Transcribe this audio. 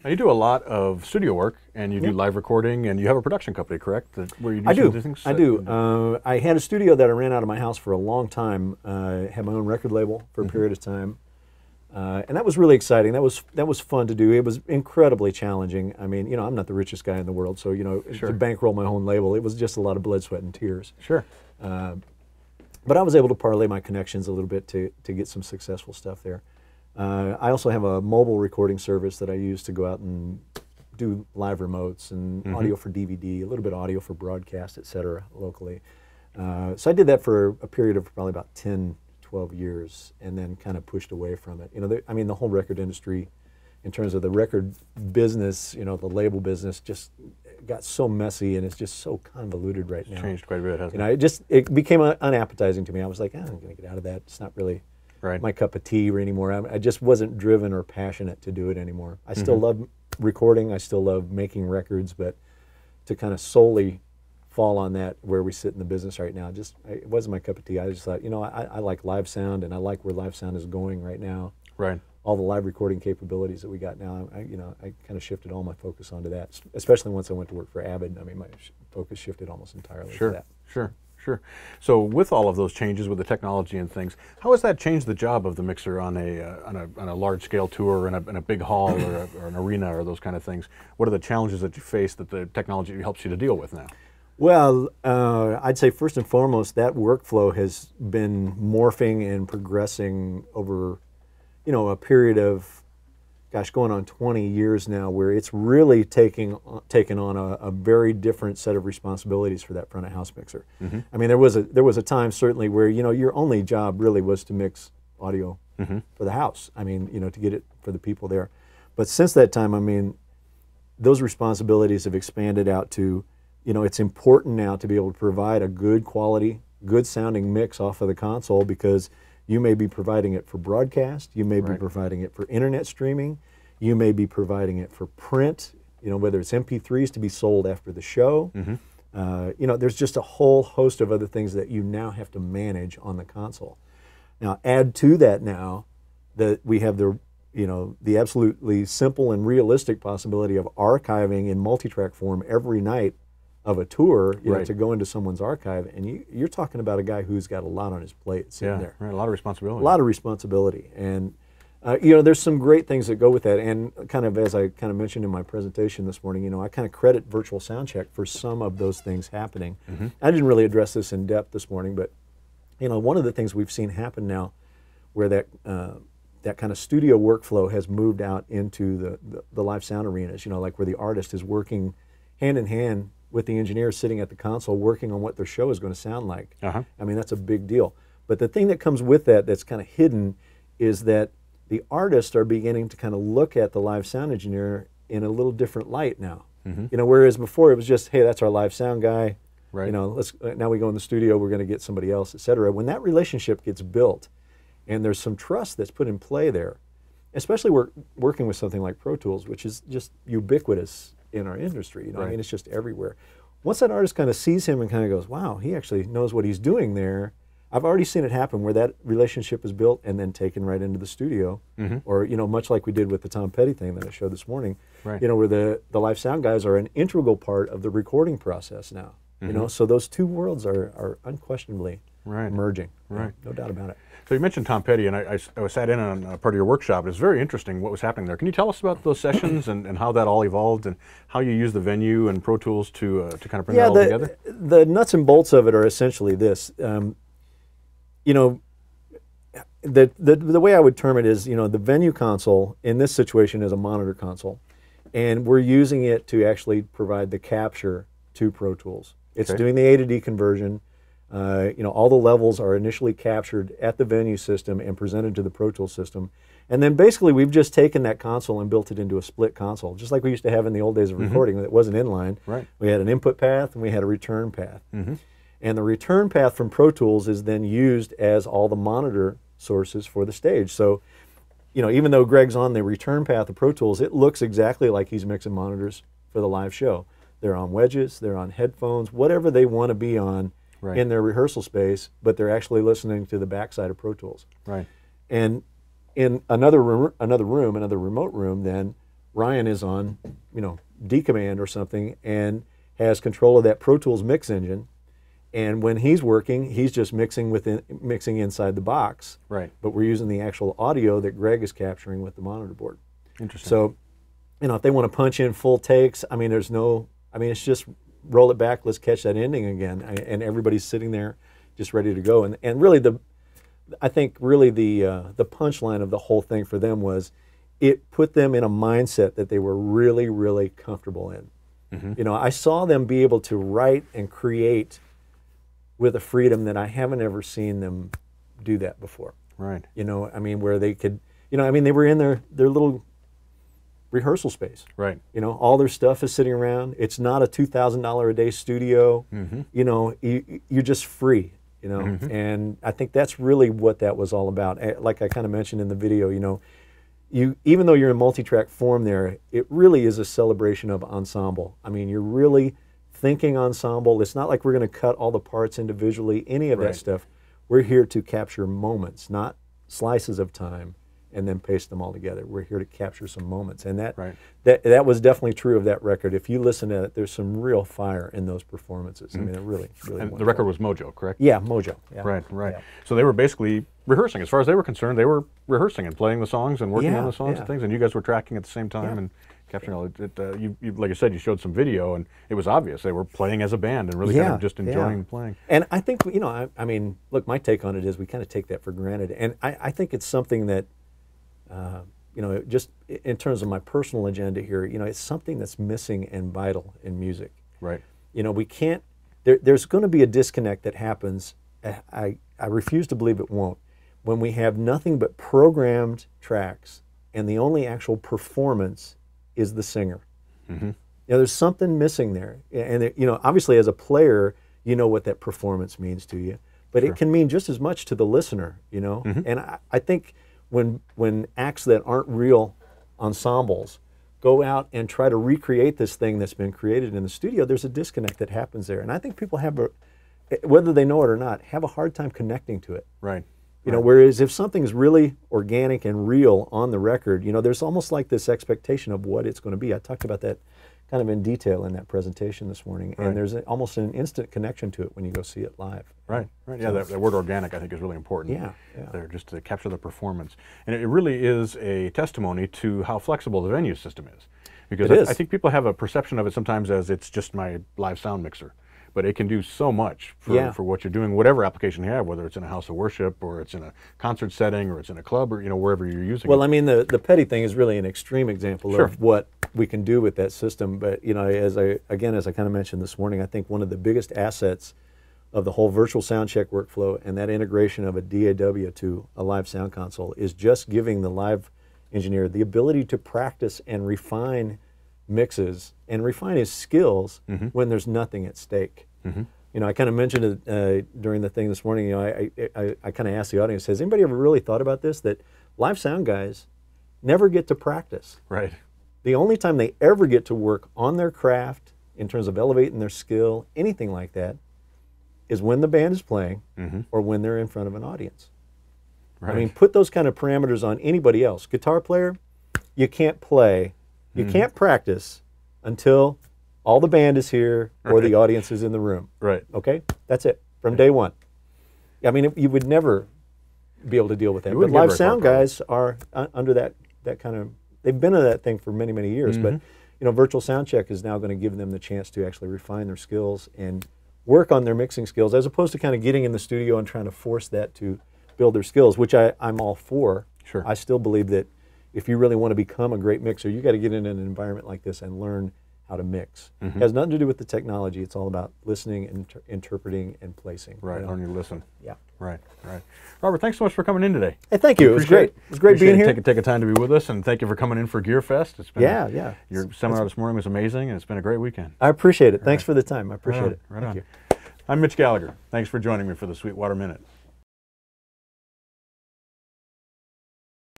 Now you do a lot of studio work, and you do live recording, and you have a production company, correct? Where you do I some of do. these things? I do. I had a studio that I ran out of my house for a long time. I had my own record label for a period of time, and that was really exciting. That was fun to do. It was incredibly challenging. I mean, I'm not the richest guy in the world, so to bankroll my own label, it was just a lot of blood, sweat, and tears. Sure. But I was able to parlay my connections a little bit to get some successful stuff there. I also have a mobile recording service that I use to go out and do live remotes and audio for DVD, a little bit of audio for broadcast, et cetera, locally. So I did that for a period of probably about 10, 12 years, and then kind of pushed away from it. The whole record industry, in terms of the record business, the label business, just got so messy, and it's just so convoluted right now. It's changed quite a bit, hasn't it? It became unappetizing to me. I was like, I'm going to get out of that. It's not really my cup of tea anymore. I just wasn't driven or passionate to do it anymore. I still love recording. I still love making records, but to kind of solely fall on that where we sit in the business right now, it wasn't my cup of tea. I just thought, I like live sound, and I like where live sound is going right now. Right. All the live recording capabilities that we got now, I kind of shifted all my focus onto that, especially once I went to work for Avid. My focus shifted almost entirely to that. Sure. So with all of those changes with the technology and things, how has that changed the job of the mixer on a large scale tour in a big hall or an arena or those kind of things? What are the challenges that you face that the technology helps you to deal with now? Well, I'd say first and foremost, that workflow has been morphing and progressing over, a period of, going on 20 years now, where it's really taken on a very different set of responsibilities for that front of house mixer. There was a time certainly where your only job really was to mix audio for the house. To get it for the people there. But since that time, those responsibilities have expanded out to, it's important now to be able to provide a good quality, good sounding mix off of the console, because you may be providing it for broadcast, you may be providing it for internet streaming, you may be providing it for print, whether it's MP3s to be sold after the show. There's just a whole host of other things that you now have to manage on the console. Now, add to that now that we have the absolutely simple and realistic possibility of archiving in multi-track form every night of a tour, to go into someone's archive, and you're talking about a guy who's got a lot on his plate sitting there. Right, a lot of responsibility. A lot of responsibility, and there's some great things that go with that, and kind of as I kind of mentioned in my presentation this morning, I kind of credit Virtual Soundcheck for some of those things happening. I didn't really address this in depth this morning, but one of the things we've seen happen now, where that kind of studio workflow has moved out into the live sound arenas, like where the artist is working hand in hand with the engineer sitting at the console working on what their show is going to sound like. That's a big deal. But the thing that comes with that's kind of hidden is that the artists are beginning to kind of look at the live sound engineer in a little different light now. Whereas before it was just, hey, that's our live sound guy. Right. Now we go in the studio, we're going to get somebody else, et cetera. When that relationship gets built and there's some trust that's put in play there, especially working with something like Pro Tools, which is just ubiquitous in our industry, it's just everywhere. Once that artist kind of sees him and kind of goes, wow, he actually knows what he's doing there, I've already seen it happen where that relationship is built and then taken right into the studio, or much like we did with the Tom Petty thing that I showed this morning, where the live sound guys are an integral part of the recording process now. So those two worlds are unquestionably merging. No doubt about it. So you mentioned Tom Petty, and I sat in on part of your workshop. It was very interesting what was happening there. Can you tell us about those sessions and how that all evolved, and how you use the venue and Pro Tools to kind of bring that all together? The nuts and bolts of it are essentially this. The way I would term it is, the venue console in this situation is a monitor console, and we're using it to actually provide the capture to Pro Tools. It's doing the A to D conversion. All the levels are initially captured at the venue system and presented to the Pro Tools system. And then basically we've just taken that console and built it into a split console, just like we used to have in the old days of recording that wasn't inline. We had an input path and we had a return path. And the return path from Pro Tools is then used as all the monitor sources for the stage. So, even though Greg's on the return path of Pro Tools, it looks exactly like he's mixing monitors for the live show. They're on wedges, they're on headphones, whatever they want to be on in their rehearsal space, but they're actually listening to the backside of Pro Tools. And in another remote room, then Ryan is on, D command or something and has control of that Pro Tools mix engine. And when he's working, he's just mixing inside the box. Right. But we're using the actual audio that Greg is capturing with the monitor board. Interesting. So, if they want to punch in full takes, it's just roll it back, let's catch that ending again. And everybody's sitting there just ready to go. And really I think the punchline of the whole thing for them was it put them in a mindset that they were really, really comfortable in. Mm-hmm. I saw them be able to write and create with a freedom that I haven't ever seen them do that before. Right. Where they could, they were in their little rehearsal space. Right. All their stuff is sitting around. It's not a $2,000 a day studio. Mm-hmm. You're just free. Mm-hmm. And I think that's really what that was all about. Like I kind of mentioned in the video, even though you're in multi-track form there, it really is a celebration of ensemble. You're really thinking ensemble. It's not like we're going to cut all the parts individually, any of that stuff. We're here to capture moments, not slices of time and then paste them all together. We're here to capture some moments. And that was definitely true of that record. If you listen to it, there's some real fire in those performances. Mm-hmm. It really And wonderful. the record was Mojo, correct? Yeah, Mojo. Yeah. Right. Yeah. So they were basically rehearsing. As far as they were concerned, they were rehearsing and playing the songs and working on the songs and things, and you guys were tracking at the same time and capturing all it. You, like I said, you showed some video, and it was obvious they were playing as a band and really kind of just enjoying playing. And I think, look, my take on it is we kind of take that for granted, and I think it's something that, just in terms of my personal agenda here, it's something that's missing and vital in music. Right. We can't. There's going to be a disconnect that happens. I refuse to believe it won't. When we have nothing but programmed tracks, and the only actual performance is the singer. Mm-hmm. There's something missing there. And, obviously as a player, what that performance means to you. But it can mean just as much to the listener, Mm-hmm. And I think when acts that aren't real ensembles go out and try to recreate this thing that's been created in the studio, there's a disconnect that happens there. And I think people whether they know it or not, have a hard time connecting to it. Right. Whereas if something's really organic and real on the record, there's almost like this expectation of what it's going to be. I talked about that kind of in detail in that presentation this morning, and there's almost an instant connection to it when you go see it live. Right. Yeah, that word organic I think is really important. Yeah. There, just to capture the performance. And it really is a testimony to how flexible the venue system is. Because I think people have a perception of it sometimes as it's just my live sound mixer. But it can do so much for what you're doing, whatever application you have, whether it's in a house of worship or it's in a concert setting or it's in a club or wherever you're using it. Well, the petty thing is really an extreme example of what we can do with that system. But as I kind of mentioned this morning, I think one of the biggest assets of the whole virtual soundcheck workflow and that integration of a DAW to a live sound console is just giving the live engineer the ability to practice and refine mixes and refine his skills when there's nothing at stake. Mm-hmm. I kind of mentioned it during the thing this morning. I kind of asked the audience, has anybody ever really thought about this? That live sound guys never get to practice. Right. The only time they ever get to work on their craft in terms of elevating their skill, anything like that, is when the band is playing or when they're in front of an audience. Right. Put those kind of parameters on anybody else. Guitar player, you can't play. You can't practice until all the band is here or the audience is in the room. Right. Okay? That's it. From day one. You would never be able to deal with that. But live sound guys are under that kind of, they've been in that thing for many, many years. But, virtual soundcheck is now going to give them the chance to actually refine their skills and work on their mixing skills, as opposed to kind of getting in the studio and trying to force that to build their skills, which I'm all for. Sure. I still believe that if you really want to become a great mixer, you got to get in an environment like this and learn how to mix. It has nothing to do with the technology. It's all about listening and interpreting and placing. Right, learning to listen. Yeah. Right. Robert, thanks so much for coming in today. Hey, thank you. It was great. It was great being here. Taking time to be with us, and thank you for coming in for Gear Fest. It's been your seminar this morning was amazing, and it's been a great weekend. I appreciate it. Thanks for the time. I appreciate it. Right on. I'm Mitch Gallagher. Thanks for joining me for the Sweetwater Minute.